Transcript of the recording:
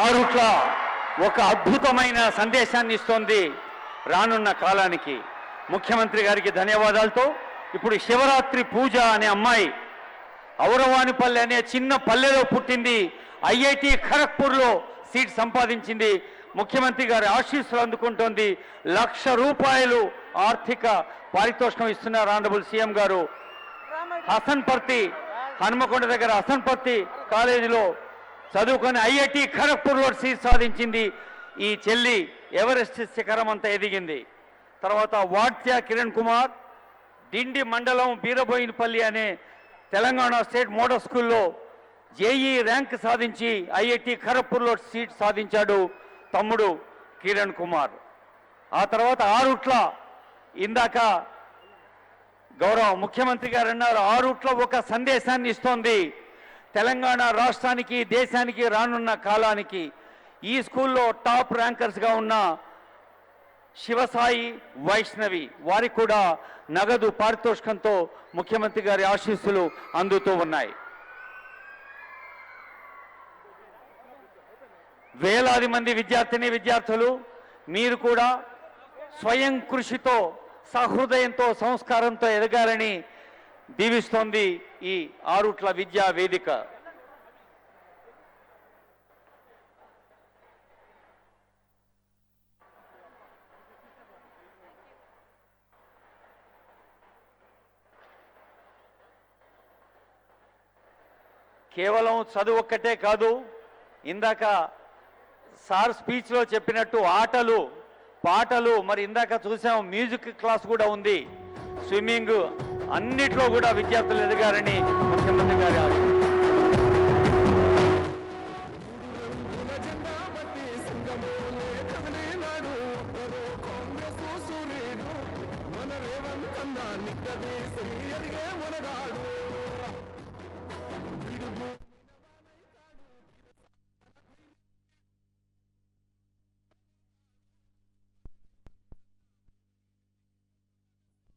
ఆరుట్ల ఒక అద్భుతమైన సందేశాన్ని ఇస్తోంది రానున్న కాలానికి. ముఖ్యమంత్రి గారికి ధన్యవాదాలతో ఇప్పుడు శివరాత్రి పూజ అనే అమ్మాయి ఔరవానిపల్లె అనే చిన్న పల్లెలో పుట్టింది. ఐఐటి ఖరగ్పూర్లో సీట్ సంపాదించింది. ముఖ్యమంత్రి గారి ఆశీస్సులు అందుకుంటోంది. ₹1,00,000 ఆర్థిక పారితోషికం ఇస్తున్నారు ఆనరబుల్ సీఎం గారు. హసన్పర్తి హనుమకొండ దగ్గర హసన్పర్తి కాలేజీలో చదువుకొని ఐఐటి ఖరగ్పూర్లో సీట్ సాధించింది. ఈ చెల్లి ఎవరెస్ట్ శిఖరం అంతా ఎదిగింది. తర్వాత వాట్యా కిరణ్ కుమార్ డిండి మండలం బీరబోయినపల్లి అనే తెలంగాణ స్టేట్ మోడల్ స్కూల్లో జేఈ ర్యాంక్ సాధించి ఐఐటి ఖరగ్పూర్లో సీట్ సాధించాడు తమ్ముడు కిరణ్ కుమార్. ఆ తర్వాత ఆరుట్ల ఇందాక గౌరవ ముఖ్యమంత్రి గారు అన్నారు, ఆరుట్ల ఒక సందేశాన్ని ఇస్తోంది తెలంగాణ రాష్ట్రానికి, దేశానికి, రానున్న కాలానికి. ఈ స్కూల్లో టాప్ ర్యాంకర్స్గా ఉన్న శివసాయి, వైష్ణవి వారికి కూడా నగదు పారితోషికంతో ముఖ్యమంత్రి గారి ఆశీస్సులు అందుతూ ఉన్నాయి. వేలాది మంది విద్యార్థులు మీరు కూడా స్వయం కృషితో, సహృదయంతో, సంస్కారంతో ఎదగాలని దీవిస్తోంది ఈ ఆరుట్ల విద్యా వేదిక. కేవలం చదువు ఒక్కటే కాదు, ఇందాక సార్ స్పీచ్లో చెప్పినట్టు ఆటలు, పాటలు, మరి ఇందాక చూసాం మ్యూజిక్ క్లాస్ కూడా ఉంది, స్విమ్మింగ్, అన్నిట్లో కూడా విద్యార్థులు ఎదగారని ముఖ్యమంత్రి గారి ఆశ. మన రేవంత్